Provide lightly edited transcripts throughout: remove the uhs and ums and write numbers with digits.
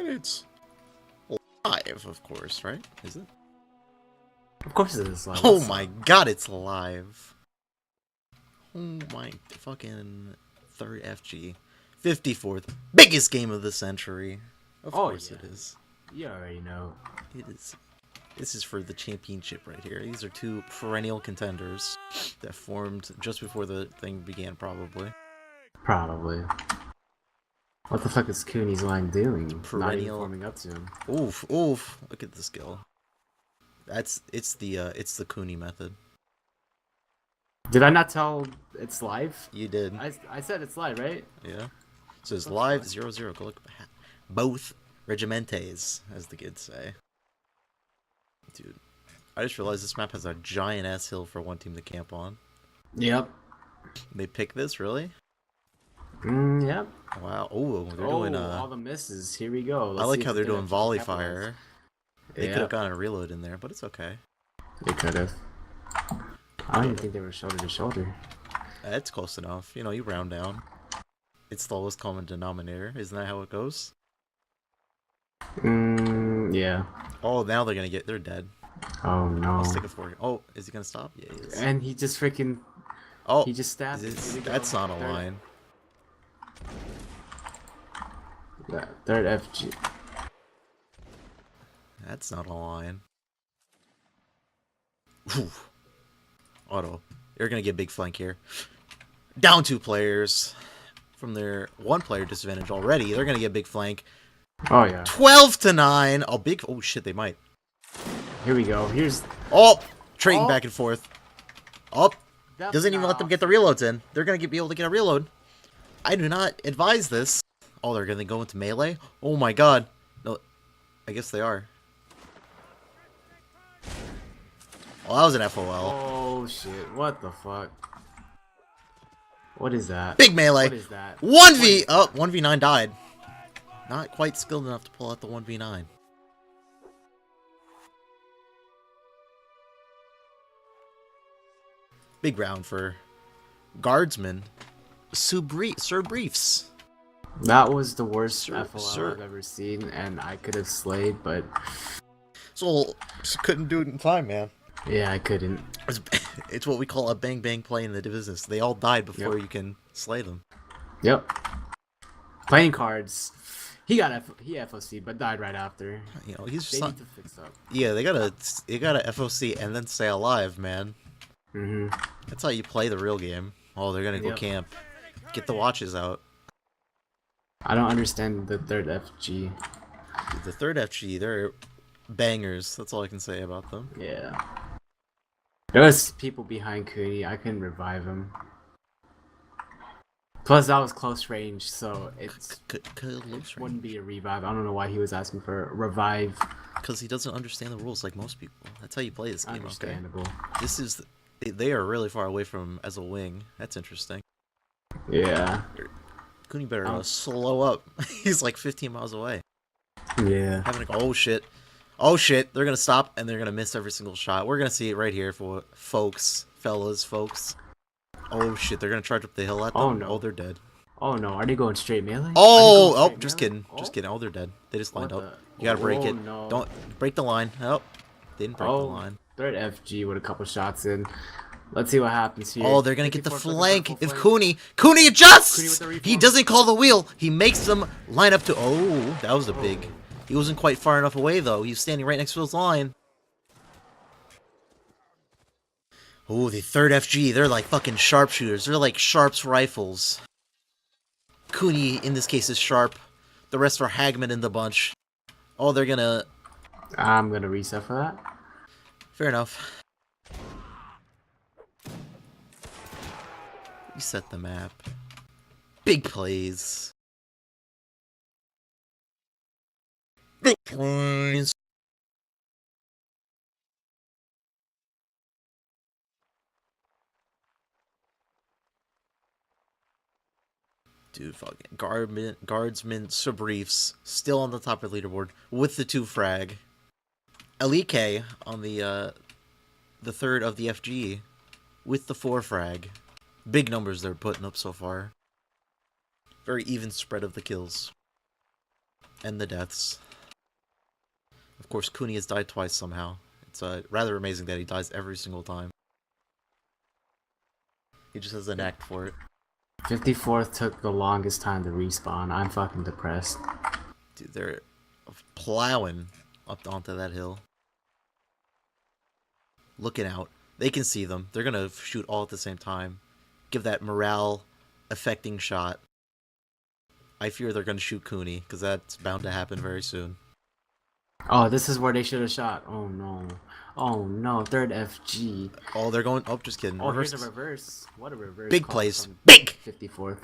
And it's live, of course, right? Is it? Of course it is live. Oh my god, it's live. Oh my fucking 3rd FG. 54th. Biggest game of the century. Of course it is. You already know. It is. This is for the championship right here. These are two perennial contenders that formed just before the thing began, probably. Probably. What the fuck is Cooney's line doing? Perennial. Not even forming up to him. Oof, oof. Look at the skill. It's the Cooney method. Did I not tell it's live? You did. I said it's live, right? Yeah. It says live 0-0. Go look. Both regimentes, as the kids say. Dude, I just realized this map has a giant ass hill for one team to camp on. Yep. They pick this, really? Yep. Wow. Oh, they're doing all the misses. Here we go. I like how they're doing volley fire. They Yeah. could have gotten a reload in there, but it's okay. They could have. I don't even think they were shoulder to shoulder. It's close enough. You know, you round down. It's the lowest common denominator. Isn't that how it goes? Yeah. Oh, now they're gonna they're dead. Oh no. Let's take a 4. Oh, is he gonna stop? Yeah, he is. And he just freaking. Oh, he just stabbed. That's not a line. Third FG. That's not a line. Whew. Auto. You're gonna get big flank here. Down 2 players. From their 1 player disadvantage already, they're gonna get big flank. Oh yeah. 12-9. Oh, big. Oh shit, they might. Here we go. Here's. Oh, trading back and forth. Oh, That's doesn't even let them get the reloads in. They're gonna be able to get a reload. I do not advise this. Oh, they're gonna go into melee. Oh my god. No, I guess they are. Well, that was an FOL. Oh shit! What the fuck? What is that? Big melee. What is that? 1v. Oh, 1v9 died. Not quite skilled enough to pull out the 1v9. Big round for guardsmen. Sir Briefs. That was the worst FOL sir. I've ever seen, and I could have slayed, but So just couldn't do it in time, man. yeah, I couldn't. It's what we call a bang bang play in the business. They all died before you can slay them. Yep. Playing cards. He FOC, but died right after. You know, he's They just need to fix up. yeah. They gotta FOC and then stay alive, man. That's how you play the real game. Oh, they're gonna go camp. Get the watches out. I don't understand the third FG. The 3rd FG, they're bangers. That's all I can say about them. Yeah. There was people behind Cooney. I couldn't revive him. Plus, that was close range, so it wouldn't be a revive. I don't know why he was asking for a revive. Because he doesn't understand the rules like most people. That's how you play this game, Understandable. okay? This is... They are really far away from as a wing. That's interesting. Yeah. Cooney better slow up. He's like 15 miles away. Yeah. Oh shit. Oh shit. They're gonna stop and they're gonna miss every single shot. We're gonna see it right here for folks. Oh shit. They're gonna charge up the hill at them. Oh no. Oh, they're dead. Oh no. Are they going straight melee? Oh, just kidding. Just kidding. Oh, they're dead. They just lined up. You gotta break it. No. Don't break the line. Oh, didn't break the line. Third FG with a couple shots in. Let's see what happens here. Oh, they're gonna get the flank. If Cooney adjusts! He doesn't call the wheel. He makes them line up to. Oh, that was a big. He wasn't quite far enough away though. He was standing right next to his line. Oh, the 3rd FG. They're like fucking sharpshooters. They're like Sharp's rifles. Cooney in this case is Sharp. The rest are Hagman in the bunch. Oh, they're gonna. I'm gonna reset for that. Fair enough. Reset the map. Big plays. Big plays. Dude, fucking guardsman Briefs still on the top of the leaderboard with the 2 frag. Elite K on the 3rd of the FG with the 4 frag. Big numbers they're putting up so far. Very even spread of the kills. and the deaths. Of course, Cooney has died twice somehow. It's rather amazing that he dies every single time. He just has a knack for it. 54th took the longest time to respawn. I'm fucking depressed. Dude, they're plowing up onto that hill. Looking out. They can see them. They're gonna shoot all at the same time. Give that morale-affecting shot. I fear they're gonna shoot Cooney, because that's bound to happen very soon. Oh, this is where they should have shot. Oh no. Oh no, third FG. Oh, they're going... Oh, just kidding. Oh, Reverse. here's a reverse. What a reverse. Big plays. Big! 54th.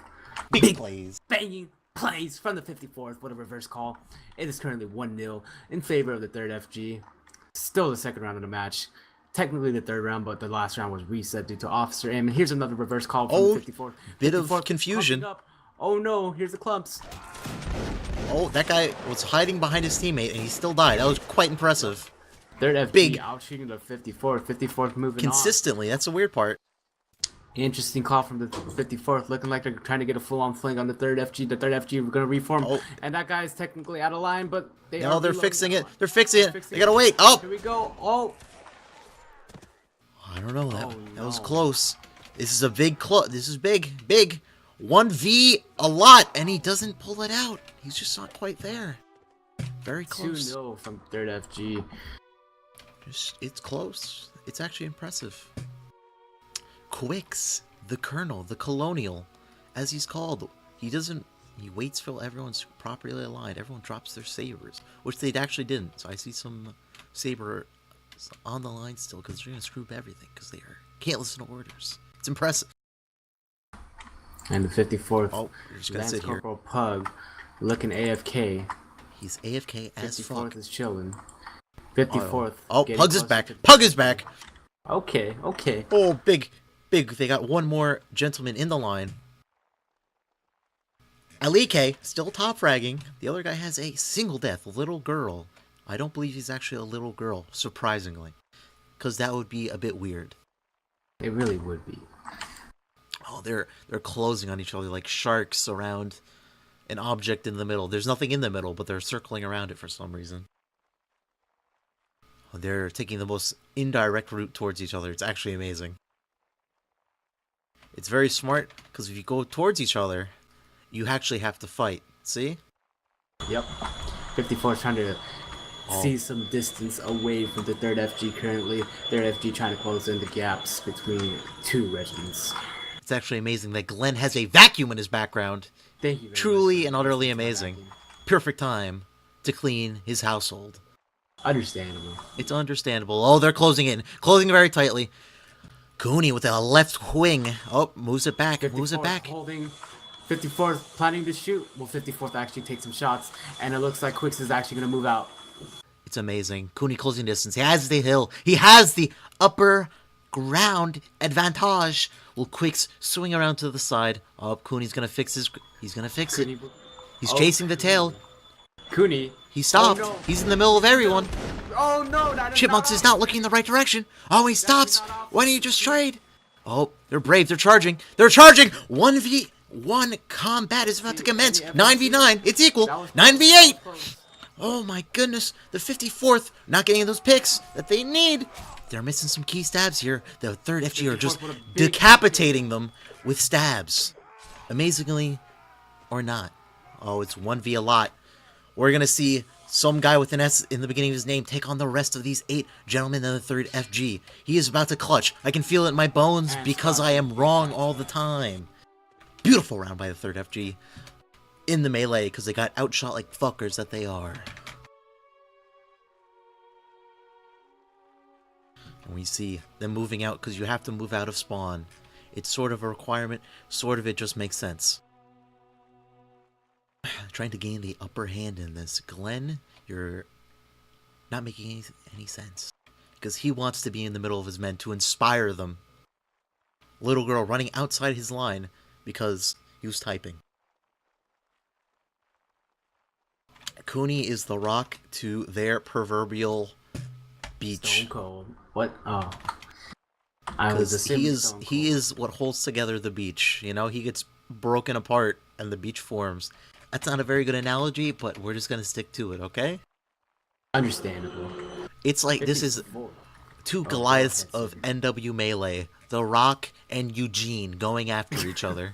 Big plays. Banging plays from the 54th. What a reverse call. It is currently 1-0 in favor of the third FG. Still the second round of the match. Technically the third round, but the last round was reset due to officer aim. And here's another reverse call from the 54th. Bit of confusion. Oh no, here's the clumps. Oh, that guy was hiding behind his teammate, and he still died. That was quite impressive. Third FG Big. out shooting the 54th. 54th moving consistently. That's the weird part. Interesting call from the 54th, looking like they're trying to get a full-on fling on the third FG. The third FG, we're going to reform. Oh. And that guy is technically out of line, but they're fixing it. They're fixing it. They got to wait. Oh! Here we go. Oh! I don't know. That was close. This is a big This is big. Big. 1v a lot, and he doesn't pull it out. He's just not quite there. Very close. 2-0 from third FG. It's close. It's actually impressive. Quicks, the Colonel, the Colonial, as he's called. He waits till everyone's properly aligned. Everyone drops their sabers, which they actually didn't. So I see some saber on the line still, because they're going to screw up everything, because they can't listen to orders. It's impressive. And the 54th, oh, you're just gonna Lance sit Corporal here. Pug, looking AFK. He's AFK as fuck. 54th is chilling. 54th. Oh, Pug's is back. Pug is back. Okay, okay. Oh, big. They got one more gentleman in the line. Alike, still top fragging. The other guy has a single death, a little girl. I don't believe he's actually a little girl, surprisingly. Because that would be a bit weird. It really would be. Oh, they're closing on each other like sharks around an object in the middle. There's nothing in the middle, but they're circling around it for some reason. Oh, they're taking the most indirect route towards each other. It's actually amazing. It's very smart, because if you go towards each other, you actually have to fight. See? Yep. 54 is trying to see some distance away from the third FG currently. Third FG trying to close in the gaps between two regiments. It's actually amazing that Glenn has a vacuum in his background. Thank you. Truly and utterly amazing. Perfect time to clean his household. Understandable. It's understandable. Oh, they're closing in. Closing very tightly. Cooney with a left wing. Oh, moves it back. Moves it back. Holding. 54th planning to shoot. Well, 54th actually takes some shots. And it looks like Quicks is actually going to move out. It's amazing. Cooney closing distance. He has the hill. He has the upper ground advantage. Will Quicks swing around to the side. Oh, Cooney's going to fix his... He's going to fix it. He's chasing the tail. Cooney. He stopped. Oh, no. He's in the middle of everyone. Oh no! Chipmunks is not looking in the right direction. Oh, he stops. Why don't you just trade? Oh, they're brave. They're charging. They're charging. 1v1 combat is about to commence. 9v9. It's equal. 9v8. Oh my goodness. The 54th not getting those picks that they need. They're missing some key stabs here. The third FG are just decapitating them with stabs. Amazingly or not. Oh, it's 1v a lot. We're going to see some guy with an S in the beginning of his name take on the rest of these 8 gentlemen in the third FG. He is about to clutch. I can feel it in my bones because I am wrong all the time. Beautiful round by the third FG in the melee because they got outshot like fuckers that they are. And we see them moving out because you have to move out of spawn. It's sort of a requirement, sort of it just makes sense. Trying to gain the upper hand in this. Glenn, you're not making any sense. Because he wants to be in the middle of his men to inspire them. Little girl running outside his line because he was typing. Cooney is the rock to their proverbial beach. Stone cold. What? Oh. Because he is what holds together the beach. You know, he gets broken apart and the beach forms. That's not a very good analogy, but we're just gonna stick to it, okay? Understandable. It's like this is 54. two Oh, go Goliaths ahead, of Sid. NW Melee, The Rock and Eugene going after each other.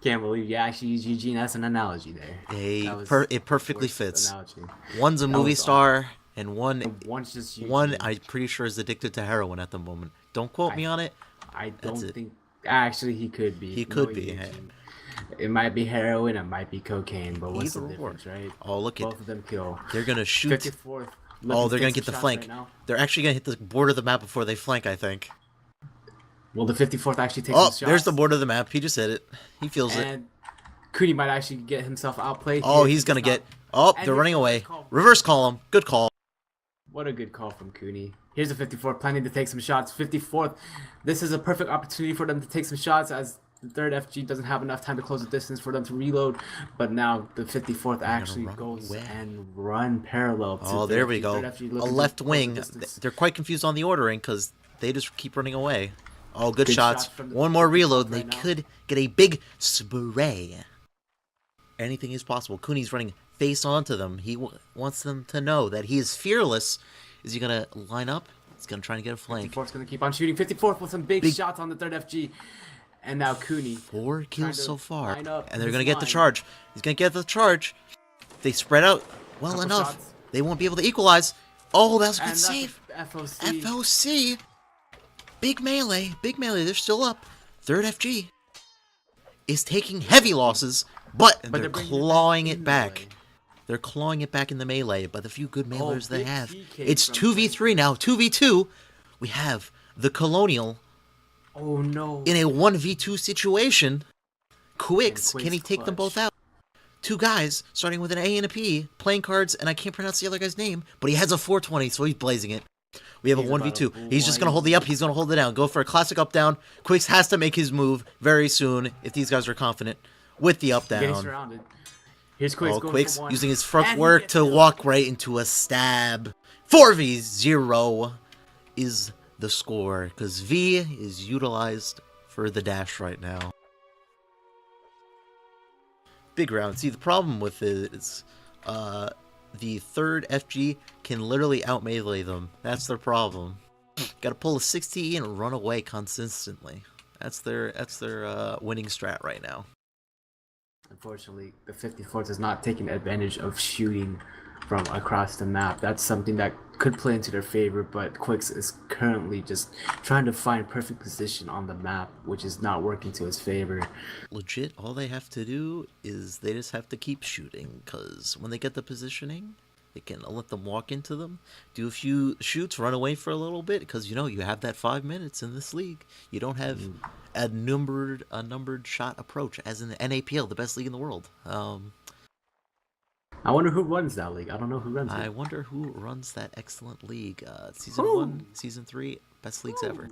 Can't believe you actually used Eugene as an analogy there. That was It perfectly worst fits. analogy. One's a That movie was awful. star, and one And one's just one Eugene. I'm pretty sure is addicted to heroin at the moment. Don't quote me on it. I That's don't it. think. Actually, he could be. He could Knowing be. Eugene. It might be heroin, it might be cocaine, but what's the Either or. difference, right? Oh, look at Both of them kill. they're gonna shoot. 54th. Oh, they're gonna looking to take get the some shots flank. right now. They're actually gonna hit the border of the map before they flank, I think. Will the 54th actually take Oh, some shots? there's the border of the map. He just hit it. He feels it. And Cootie might actually get himself outplayed. Oh, here. he's gonna not- get. Oh, And they're here's running the away. reverse call. Reverse call him. Good call. What a good call from Cooney. Here's the 54th planning to take some shots. 54th. This is a perfect opportunity for them to take some shots as the third FG doesn't have enough time to close the distance for them to reload. But now the 54th actually run goes away. and run parallel to Oh, third there we FG. go. Third FG A looking to left close the wing. distance. They're quite confused on the ordering because they just keep running away. Oh, good Good shots. shots from the One more reload, and right they now. could get a big spray. Anything is possible. Cooney's running face onto them. He wants them to know that he is fearless. Is he gonna line up? He's gonna try to get a flank. 54th's going to keep on shooting. 54th with some big shots on the third FG. And now Cooney. 4 trying kills to so far, line up and they're his gonna get the line. charge. He's gonna get the charge. They spread out well Couple enough. shots. They won't be able to equalize. Oh, that was a good And save. that's FOC. FOC. Big melee. Big melee. They're still up. Third FG is taking heavy losses, but they're they're bringing clawing in it the back. melee. They're clawing it back in the melee by the few good mailers they big have. PK It's from 2v3 now. 2v2. We have the Colonial Oh no. in a 1v2 situation. Quicks, And can he Quicks take them both clutch. out? Two guys, starting with an A and a P, playing cards, and I can't pronounce the other guy's name, but he has a 420, so he's blazing it. We have He's a 1v2. about to He's just going to hold the up. He's going to hold it down. Go for a classic up down. Quicks has to make his move very soon if these guys are confident with the up Getting down. surrounded. Here's Quicks Oh, going Quicks for one. using his And front he work gets to killed. walk right into a stab. 4v0 is the score because V is utilized for the dash right now. Big round. See, the problem with it is the third FG can literally out melee them. That's their problem. Gotta pull a 60 and run away consistently. That's their winning strat right now. Unfortunately, the 54th is not taking advantage of shooting from across the map. That's something that could play into their favor, but Quicks is currently just trying to find perfect position on the map, which is not working to his favor. Legit, all they have to do is they just have to keep shooting, because when they get the positioning, they can let them walk into them, do a few shoots, run away for a little bit, because you know you have that 5 minutes in this league. You don't have a numbered shot approach, as in the NAPL, the best league in the world. I wonder who runs that league. I don't know who runs I it. wonder who runs that excellent league. Season Ooh. 1, Season 3, best leagues ever.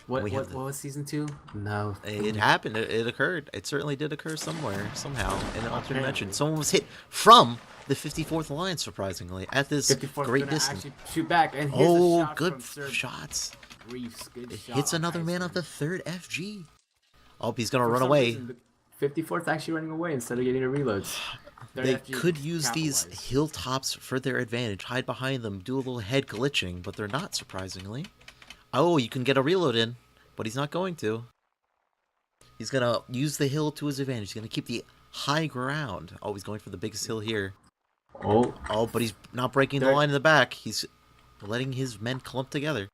What we have what was season 2? No. It happened. It occurred. It certainly did occur somewhere, somehow, in an alternate Apparently. dimension. Someone was hit from the 54th Alliance, surprisingly, at this 54th great gonna distance. actually shoot back, and here's a Oh, shot good from Sir shots. Briefs. Good It shot hits on another man Iceman. on the third FG. Oh, he's going to For run some away. reason, the 54th actually running away instead of getting the reloads. Third They FG could use these capitalized. hilltops for their advantage, hide behind them, do a little head glitching, but they're not, surprisingly. Oh, you can get a reload in, but he's not going to. He's going to use the hill to his advantage. He's going to keep the high ground. Oh, he's going for the biggest hill here. Oh, Oh, but he's not breaking the Third- line in the back. He's letting his men clump together.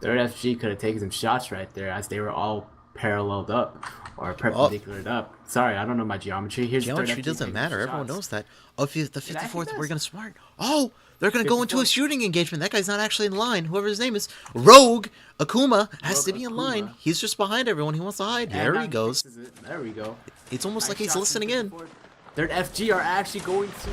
third FG could have taken some shots right there as they were all paralleled up or perpendicular up. Sorry, I don't know my geometry. Here's third Geometry FG doesn't taking matter. some Everyone shots. knows that. Oh, if you, the actually 54th, we're does. going to smart. Oh, they're going to go into a 54th. shooting engagement. That guy's not actually in line. Whoever his name is. Rogue Akuma has Rogue to be in line. Akuma. He's just behind everyone. He wants to hide. And There now he goes. fixes it. There we go. It's almost like Nice he's shots listening from in. 54th. Third FG are actually going to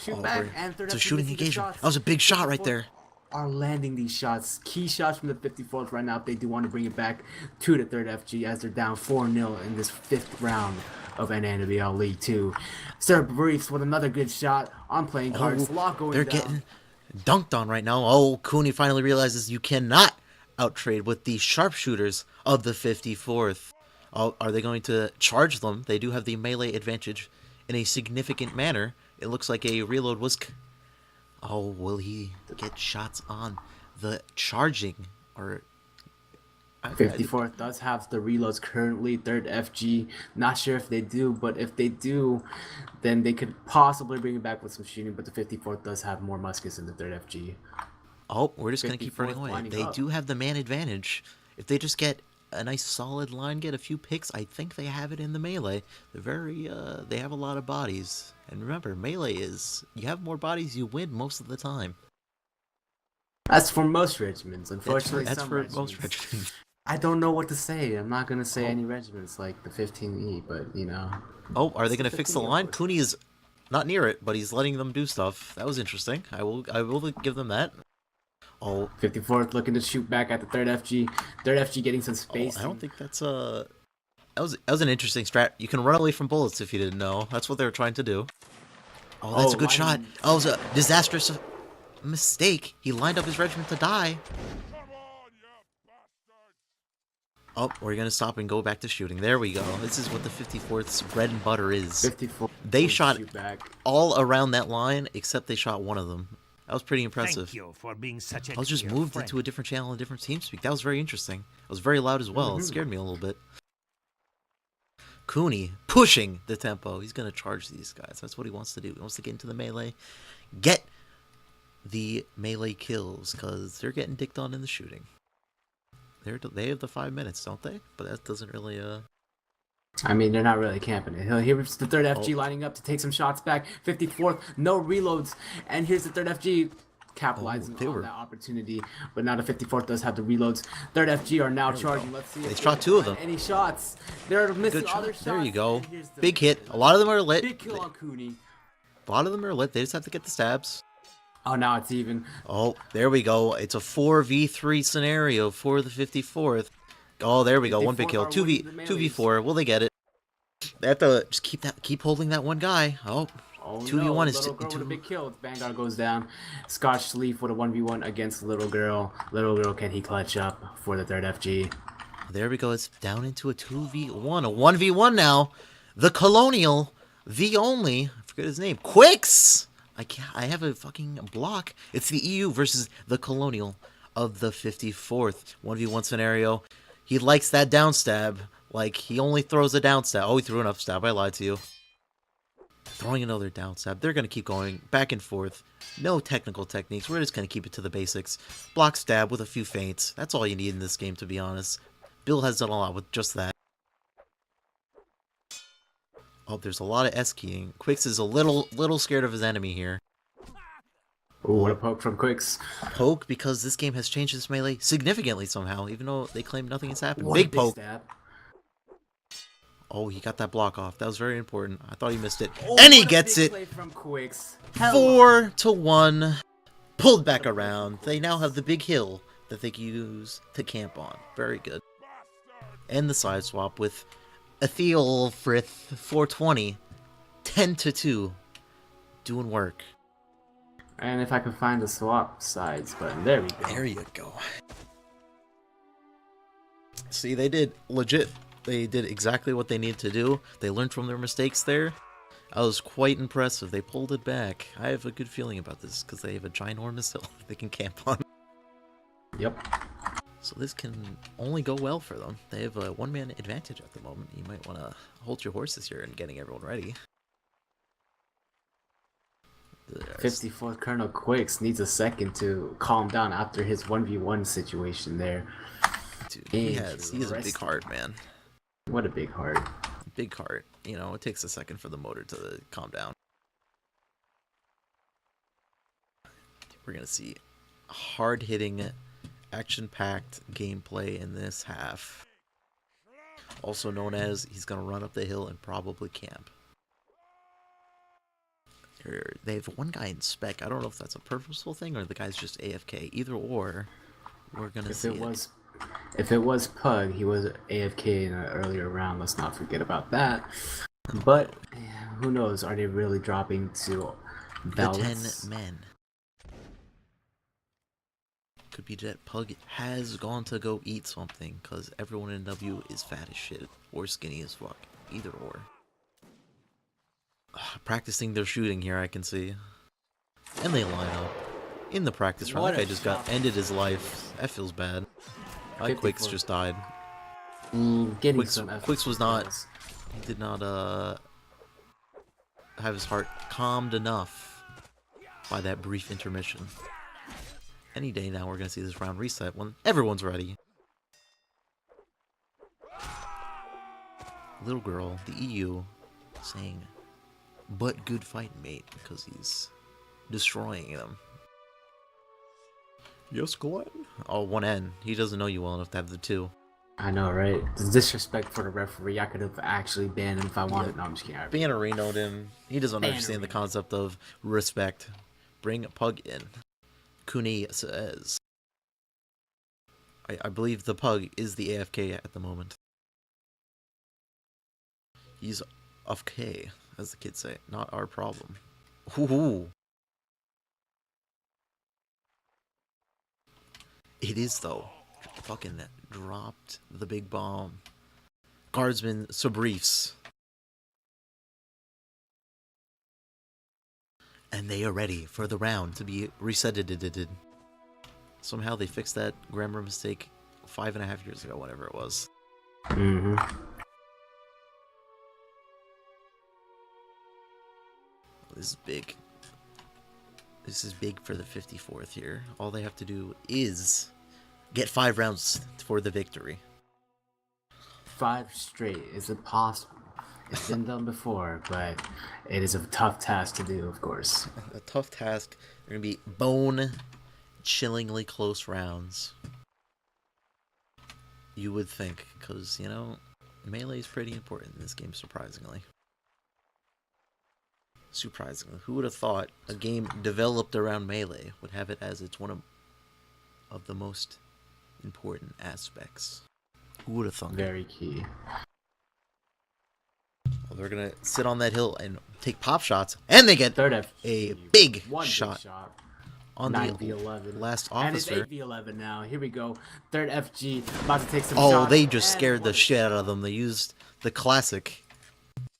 shoot Oh, back, we're- and third it's a FG shooting missing the engagement. shots. That was a big shot right 54th there. Are landing these shots, key shots from the 54th right now if they do want to bring it back to the third FG as they're down 4-0 in this 5th round of NANWL League 2. Sir Briefs with another good shot on playing cards. Lock going they're down. getting dunked on right now. Oh, Cooney finally realizes you cannot outtrade with the sharpshooters of the 54th. Oh, are they going to charge them? They do have the melee advantage in a significant manner. It looks like a reload was... Oh, will he get shots on the charging? Or... 54th does have the reloads currently. 3rd FG, not sure if they do, but if they do, then they could possibly bring it back with some shooting. But the 54th does have more muskets than the 3rd FG. Oh, we're just going to keep running 54th away. lining They up. do have the man advantage. If they just get a nice solid line, get a few picks, I think they have it in the melee. They're very, they have a lot of bodies. And remember, melee is, you have more bodies, you win most of the time. That's for most regiments. Unfortunately, That's some for regiments. most regiments. I don't know what to say. I'm not going to say any regiments like the 15E, but, you know. Oh, are they It's going to fix the 15E, of line? course. Cooney is not near it, but he's letting them do stuff. That was interesting. I will give them that. Oh, 54th looking to shoot back at the 3rd FG. 3rd FG getting some oh, space. I don't think that's that was an interesting strat. You can run away from bullets if you didn't know. That's what they were trying to do. Oh, that's a good shot. Oh, it was a disastrous mistake. He lined up his regiment to die. Oh, we're gonna stop and go back to shooting. There we go. This is what the 54th's bread and butter is. 54. They shot shoot back. all around that line, except they shot one of them. That was pretty impressive. Thank you for being such a I was just dear moved friend. into a different channel and different TeamSpeak. That was very interesting. It was very loud as well. It scared me a little bit. Cooney pushing the tempo. He's going to charge these guys. That's what he wants to do. He wants to get into the melee. Get the melee kills, because they're getting dicked on in the shooting. They have the 5 minutes, don't they? But that doesn't really... I mean, they're not really camping it. Here's the 3rd FG lining up to take some shots back. 54th, no reloads. And here's the 3rd FG capitalizing on that opportunity. But now the 54th does have the reloads. 3rd FG are now charging. Let's see. They shot 2 of them. Any shots? They're missing Good other shot. shots. There you go. And here's the Big hit. A lot of them are lit. big kill on Cooney. A lot of them are lit. They just have to get the stabs. Oh, now it's even. Oh, there we go. It's a 4v3 scenario for the 54th. Oh, there we go. One big kill. 2v4. Will they get it? They have to just keep holding that one guy. Oh, Oh 2v1 no, is Little Girl with a big kill. Vanguard goes down. Scotch Leaf with a 1v1 against Little Girl. Little Girl, can he clutch up for the 3rd FG? there we go. It's down into a 2v1. A 1v1 now. The Colonial. The only. I forget his name. Quicks! I have a fucking block. It's the EU versus the Colonial of the 54th. 1v1 scenario. He likes that down stab. Like, he only throws a down stab. Oh, he threw an up stab. I lied to you. Throwing another down stab. They're going to keep going back and forth. No technical techniques. We're just going to keep it to the basics. Block stab with a few feints. That's all you need in this game, to be honest. Bill has done a lot with just that. Oh, there's a lot of S-keying. Quicks is a little scared of his enemy here. Ooh, what a poke from Quicks. Poke, because this game has changed its melee significantly somehow, even though they claim nothing has happened. What Big a poke. Stab. Oh, he got that block off. That was very important. I thought he missed it. Oh, And he what a gets big it. play from Quicks. 4-1. Pulled back around. They now have the big hill that they can use to camp on. Very good. And the side swap with Ethelfrith 420. 10-2. Doing work. And if I could find the swap sides button, there we go. There you go. See, they did legit. They did exactly what they needed to do. They learned from their mistakes there. I was quite impressive. They pulled it back. I have a good feeling about this because they have a ginormous hill they can camp on. Yep. So this can only go well for them. They have a one-man advantage at the moment. You might want to hold your horses here and getting everyone ready. 54th Colonel Quicks needs a second to calm down after his 1v1 situation there. Dude, he has a big heart, man. What a big heart. Big heart. You know, it takes a second for the motor to calm down. We're going to see hard-hitting, action-packed gameplay in this half. Also known as he's going to run up the hill and probably camp. They have one guy in spec. I don't know if that's a purposeful thing or the guy's just AFK. Either or, we're going to see it. If it was Pug, he was AFK in an earlier round. Let's not forget about that. But who knows? Are they really dropping to balance? The 10 men. Could be that Pug has gone to go eat something, because everyone in W is fat as shit, or skinny as fuck. Either or. Practicing their shooting here, I can see. And they line up. In the practice round, that guy just got ended his life. That feels bad. My Quicks just died. Quicks was not... He did not, have his heart calmed enough by that brief intermission. Any day now we're going to see this round reset when everyone's ready. Little girl, the EU, saying, "But good fight, mate," because he's destroying them. Yes, Glenn? Oh, 1N. He doesn't know you well enough to have the 2. I know, right? The disrespect for the referee. I could have actually banned him if I wanted. No, I'm just kidding. Bannerinoed him. He doesn't understand the concept of respect. Bring Pug in. Kuni says, I believe the Pug is the AFK at the moment. He's AFK, as the kids say. Not our problem. Ooh. It is, though. Fucking dropped the big bomb. Guardsman Sabriefs. And they are ready for the round to be resetted. Somehow they fixed that grammar mistake 5.5 years ago, whatever it was. This is big. This is big for the 54th here. All they have to do is get 5 rounds for the victory. 5 straight. Is it possible? It's been done before, but it is a tough task to do, of course. A tough task. They're going to be bone-chillingly close rounds. You would think, because, you know, melee is pretty important in this game, surprisingly. Surprisingly. Who would have thought a game developed around melee would have it as it's one of the most important aspects? Who would have thought? Very key. Well, they're gonna sit on that hill and take pop shots, and they get a big shot on the 9v11 last officer. And it's 8v11 now. Here we go. Third FG about to take some shots. Oh, they just scared the shit out of them. They used the classic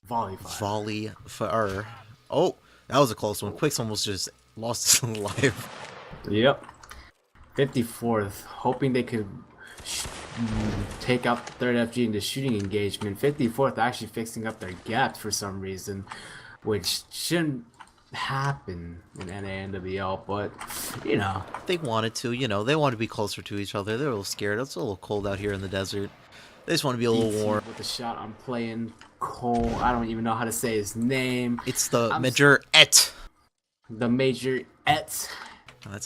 volley fire. Oh, that was a close one. Quicks almost just lost his life. Yep. 54th, hoping they could take out the third FG in the shooting engagement. 54th actually fixing up their gaps for some reason, which shouldn't happen in NANWL, but you know. They wanted to, you know, they want to be closer to each other. They're a little scared. It's a little cold out here in the desert. They just want to be a little warm. With the shot I'm playing Cole, I don't even know how to say his name. It's the Major Et. The Major Et. That's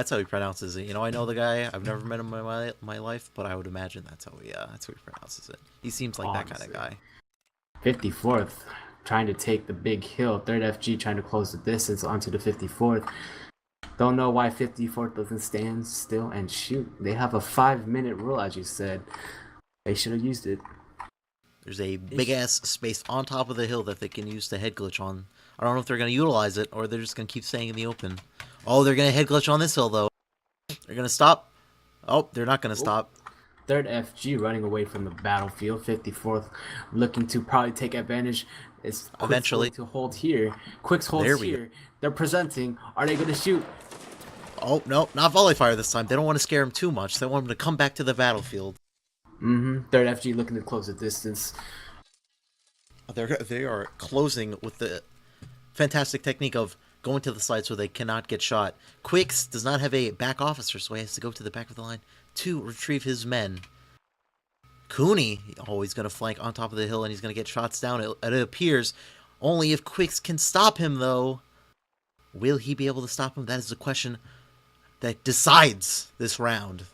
how he pronounces it. You know, I know the guy. I've never met him in my life, but I would imagine that's how he pronounces it. He seems like that kind of guy. 54th, trying to take the big hill. Third FG trying to close the distance onto the 54th. Don't know why 54th doesn't stand still and shoot. They have a 5-minute rule, as you said. They should have used it. There's a big-ass space on top of the hill that they can use to head glitch on. I don't know if they're going to utilize it, or they're just going to keep staying in the open. Oh, they're going to head glitch on this hill, though. They're going to stop. Oh, they're not going to stop. Third FG running away from the battlefield. 54th looking to probably take advantage. It's eventually to hold here. Quicks holds here. They're presenting. Are they going to shoot? Oh, no, not volley fire this time. They don't want to scare him too much. They want him to come back to the battlefield. Third FG looking to close the distance. They are closing with the fantastic technique of going to the side so they cannot get shot. Quicks does not have a back officer, so he has to go to the back of the line to retrieve his men. Cooney, he's going to flank on top of the hill, and he's going to get shots down. It appears only if Quicks can stop him, though. Will he be able to stop him? That is the question that decides this round.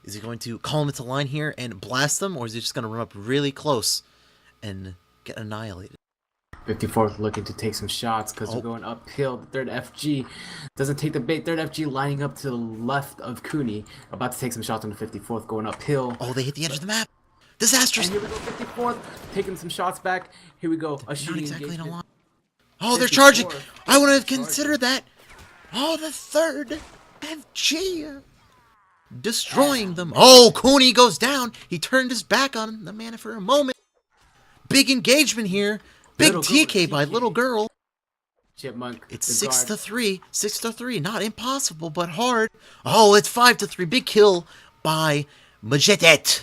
Is he going to call him into line here and blast them, or is he just going to run up really close and get annihilated? 54th looking to take some shots because they're going uphill. The third FG doesn't take the bait. Third FG lining up to the left of Cooney, about to take some shots on the 54th, going uphill. Oh, they hit the edge of the map. Disastrous. And here we go, 54th taking some shots back. Here we go. A shooting Not exactly in a line. Oh, 54th. they're charging. I wouldn't have considered that. Oh, the third FG destroying them. Oh, Cooney goes down. He turned his back on the man for a moment. Big engagement here. Big TK by little girl. Chipmunk. It's 6-3. 6-3. Not impossible, but hard. Oh, it's 5-3. Big kill by Majetet.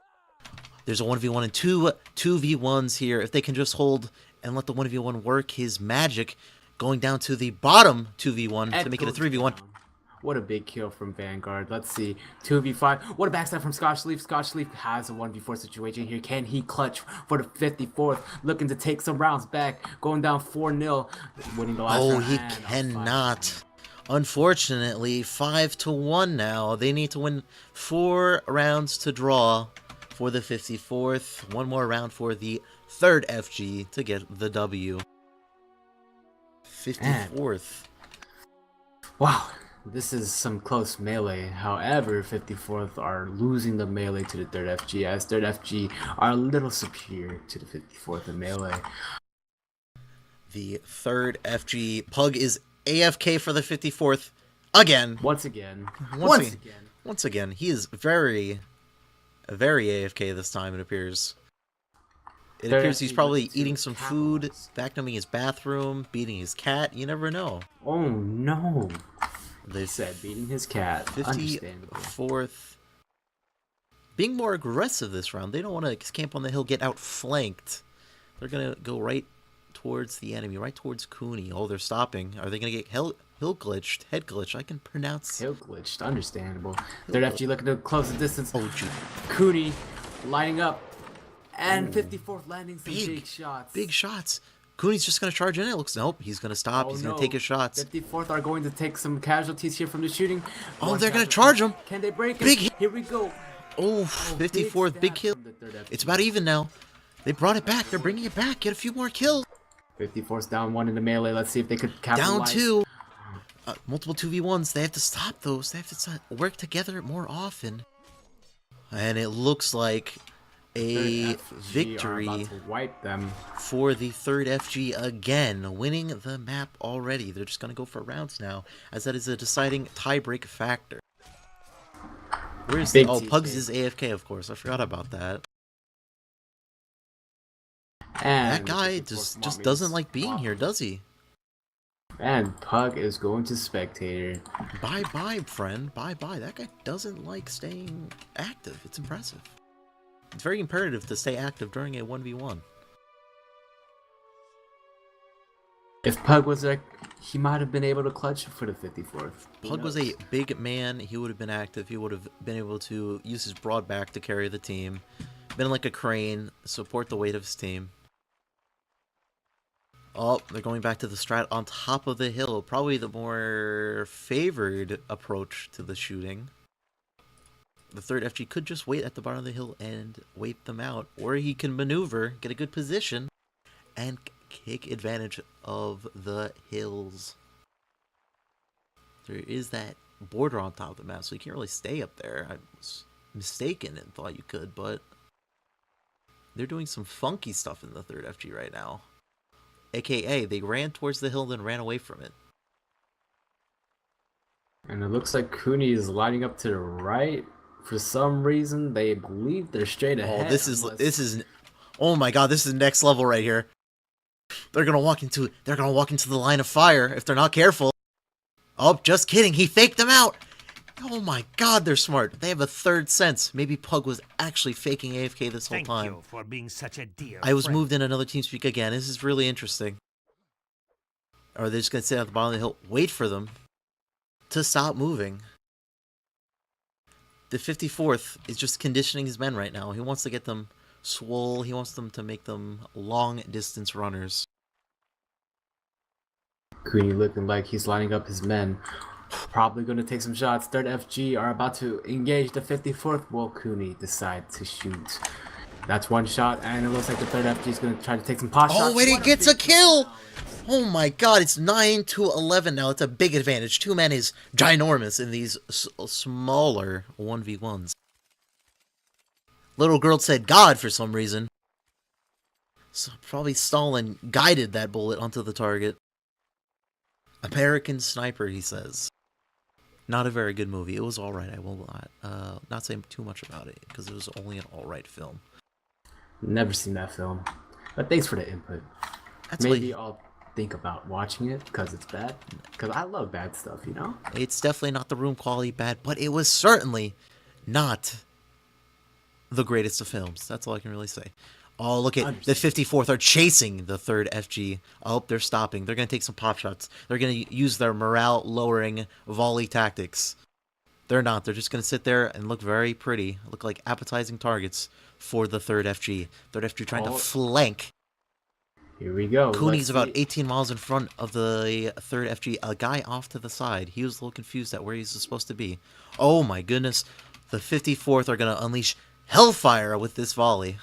There's a 1v1 and 2v1s here. If they can just hold and let the 1v1 work his magic, going down to the bottom 2v1 to make it a 3v1. What a big kill from Vanguard. Let's see. 2v5. What a backstab from Scotch Leaf. Scotch Leaf has a 1v4 situation here. Can he clutch for the 54th? Looking to take some rounds back. Going down 4-0. Winning the last round. Oh, he cannot. Unfortunately, 5-1 now. They need to win 4 rounds to draw for the 54th. One more round for the third FG to get the W. 54th. Wow. This is some close melee. However, 54th are losing the melee to the 3rd FG, as 3rd FG are a little superior to the 54th in melee. The 3rd FG Pug is AFK for the 54th again. Once again. He is very AFK this time, it appears. It appears he's probably eating some food, vacuuming his bathroom, beating his cat. You never know. Oh no. They said beating his cat. 54th. Being more aggressive this round. They don't want to camp on the hill, get outflanked. They're going to go right towards the enemy, right towards Cooney. Oh, they're stopping. Are they going to get hill glitched? Head glitched. I can pronounce. Hill glitched. Understandable. 3rd FG looking to close the distance. Oh, gee. Cooney lining up. And 54th landing some big shots. Big shots. Cooney's just going to charge in. It looks, nope, he's going to stop. Oh, he's going to take his shots. 54th are going to take some casualties here from the shooting. Oh, they're going to charge him. Can they break it? Big hit. Here we go. Oh, 54th, big kill. It's about even now. They brought it back. They're bringing it back. Get a few more kills. 54th's down 1 in the melee. Let's see if they could capitalize. Down 2. Multiple 2v1s. They have to stop those. They have to work together more often. And it looks like a victory for the 3rd FG again, winning the map already. They're just going to go for rounds now, as that is a deciding tiebreak factor. Where's the... Oh, Pugs is AFK, of course. I forgot about that. And that guy just doesn't like being here, does he? And Pug is going to spectator. Bye-bye, friend. Bye-bye. That guy doesn't like staying active. It's impressive. It's very imperative to stay active during a 1v1. If Pug was like, he might have been able to clutch for the 54th. Pug was a big man. He would have been active. He would have been able to use his broad back to carry the team. Been like a crane, support the weight of his team. Oh, they're going back to the strat on top of the hill. Probably the more favored approach to the shooting. The 3rd FG could just wait at the bottom of the hill and wait them out. Or he can maneuver, get a good position, and take advantage of the hills. There is that border on top of the map, so you can't really stay up there. I was mistaken and thought you could, but they're doing some funky stuff in the 3rd FG right now. AKA, they ran towards the hill, then ran away from it. And it looks like Cooney is lining up to the right. For some reason, they believe they're straight ahead. Oh, this is, oh my god, this is next level right here. They're gonna walk into the line of fire if they're not careful. Oh, just kidding, he faked them out. Oh my god, they're smart. They have a 3rd sense. Maybe Pug was actually faking AFK this whole time. Thank you for being such a dear I was friend. moved in another TeamSpeak again. This is really interesting. Or are they just gonna sit at the bottom of the hill, wait for them to stop moving? The 54th is just conditioning his men right now. He wants to get them swole. He wants them to make them long-distance runners. Cooney looking like he's lining up his men. Probably going to take some shots. 3rd FG are about to engage the 54th. Will Cooney decide to shoot? That's 1 shot, and it looks like the 3rd FG is going to try to take some pot shots. Oh, wait, he gets a kill! Oh my god, it's 9-11 now. It's a big advantage. 2 men is ginormous in these smaller 1v1s. Little girl said God for some reason. So probably Stalin guided that bullet onto the target. American sniper, he says. Not a very good movie. It was all right. I will not say too much about it because it was only an all right film. Never seen that film, but thanks for the input. That's Maybe like, I'll think about watching it because it's bad. Because I love bad stuff, you know. it's definitely not the room quality bad, but it was certainly not the greatest of films. That's all I can really say. Oh, look at the 54th are chasing the 3rd FG. Oh, they're stopping. They're going to take some pop shots. They're going to use their morale-lowering volley tactics. They're not. They're just going to sit there and look very pretty. Look like appetizing targets for the 3rd FG. 3rd FG trying to flank. Here we go. Cooney's about 18 miles in front of the 3rd FG. A guy off to the side. He was a little confused at where he's supposed to be. Oh my goodness. The 54th are going to unleash hellfire with this volley.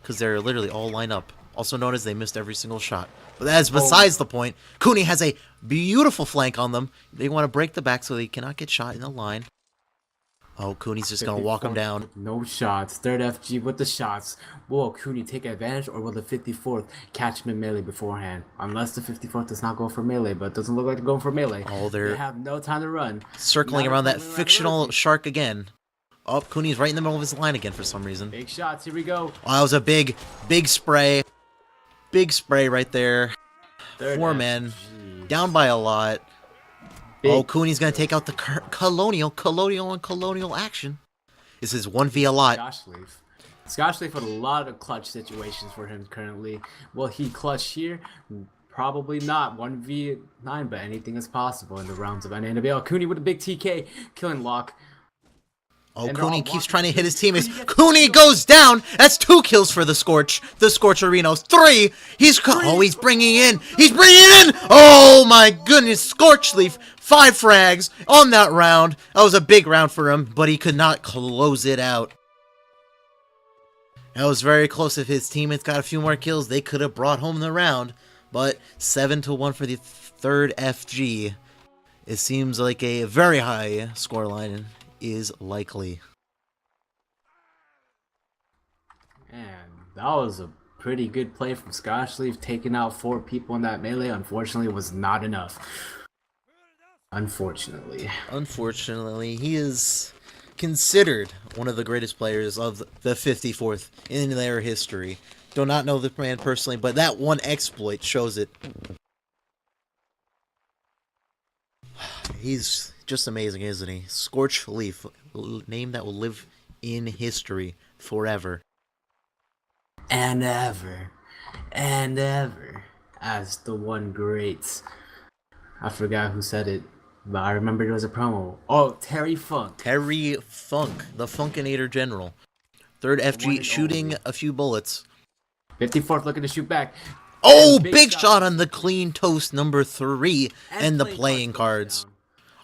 Because they're literally all lined up. Also known as they missed every single shot. But that's besides the point. Cooney has a beautiful flank on them. They want to break the back so they cannot get shot in the line. Oh, Cooney's just going to walk them down. No shots. 3rd FG with the shots. Will Cooney take advantage or will the 54th catch him in melee beforehand? Unless the 54th does not go for melee, but it doesn't look like they're going for melee. Oh, they have no time to run. Circling around that fictional shark again. Oh, Cooney's right in the middle of his line again for some reason. Big shots. Here we go. Oh, that was a big spray. Big spray right there. 4 men. Down by a lot. Oh, Cooney's going to take out the colonial action. This is 1v a lot. Scotchleaf had a lot of clutch situations for him currently. Will he clutch here? Probably not. 1v9, but anything is possible in the rounds of NANWL. Cooney with a big TK, killing Locke. Oh, Cooney keeps trying to hit his teammates. Cooney goes down. That's 2 kills for the Scorch. The Scorcherinos. 3. He's bringing in. He's bringing in. Oh my goodness. Scorchleaf. 5 frags on that round. That was a big round for him, but he could not close it out. That was very close. If his teammates got a few more kills, they could have brought home the round. But 7-1 for the 3rd FG. It seems like a very high scoreline is likely. And that was a pretty good play from Scotchleaf. Taking out 4 people in that melee, unfortunately, was not enough. Unfortunately, he is considered one of the greatest players of the 54th in their history. Do not know the man personally, but that one exploit shows it. He's just amazing, isn't he? Scorch Leaf, name that will live in history forever. And ever. And ever. As the one great. I forgot who said it, but I remember it was a promo. Oh, Terry Funk. Terry Funk, the Funkinator General. 3rd FG shooting a few bullets. 54th looking to shoot back. Oh, big shot on the clean toast number 3 and the playing cards.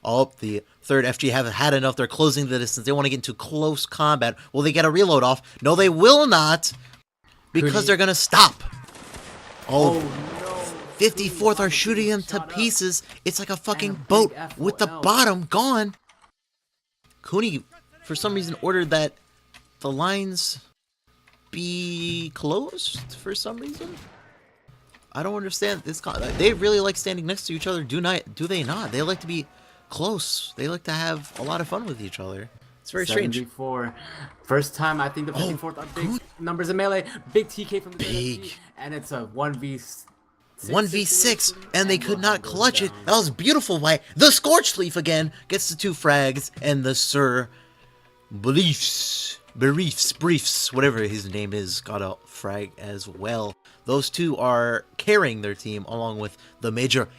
Oh, the 3rd FG have had enough. They're closing the distance. They want to get into close combat. Will they get a reload off? No, they will not. Because they're going to stop. Oh, no. 54th are shooting them to pieces. It's like a fucking boat with the bottom gone. Cooney, for some reason, ordered that the lines be closed for some reason. I don't understand this. They really like standing next to each other. Do they not? They like to be close. They like to have a lot of fun with each other. It's very strange. 74. First time I think the 54th are big numbers in melee. Big TK from the big, and it's a 1v6, and they could not clutch it. That was beautiful by the Scorchleaf again. Gets the 2 frags, and the Sir Briefs, whatever his name is, got a frag as well. Those 2 are carrying their team along with the Major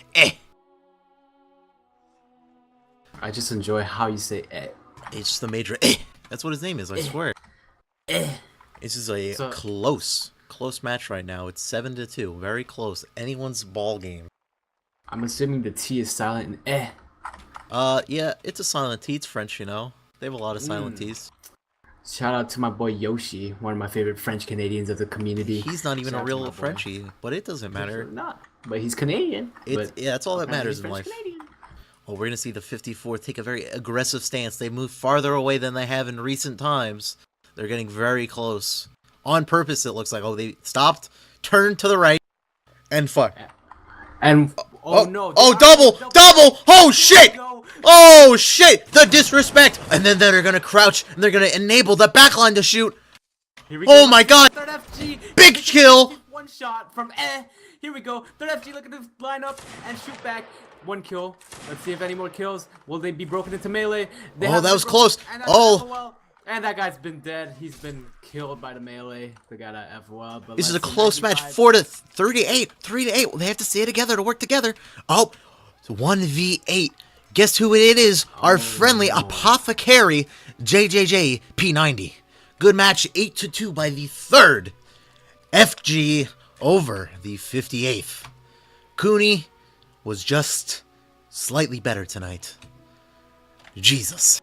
I just enjoy how you say It's the Major That's what his name is, I swear. This is a close match right now. It's 7-2. Very close. Anyone's ball game. I'm assuming the T is silent and yeah, it's a silent T. It's French, you know. They have a lot of silent T's. Shout out to my boy Yoshi, one of my favorite French Canadians of the community. He's not even a real Frenchie, but it doesn't matter. Not, but he's Canadian. Yeah, that's all that matters in life. Oh, we're gonna see the 54th take a very aggressive stance. They move farther away than they have in recent times. They're getting very close. On purpose, it looks like. Oh, they stopped, turned to the right, and fuck. And oh no! Oh, double! Oh shit! Oh shit! The disrespect! And then they're gonna crouch and they're gonna enable the backline to shoot. Here we Oh go. my god! Third FG. Big kill! One shot from Here we go. Third FG looking to line up and shoot back. One kill. Let's see if any more kills. Will they be broken into melee? They Oh, have that been was broken, close. and that's Oh. FOL. And that guy's been dead. He's been killed by the melee. The guy at FOL. But This is a let's see, close match. 95. 4-38. 3-8. They have to stay together to work together. Oh, it's 1v8. Guess who it is? Our friendly apothecary, JJJ P90. Good match, 8-2 by the third FG over the 58th. Cooney was just slightly better tonight. Jesus.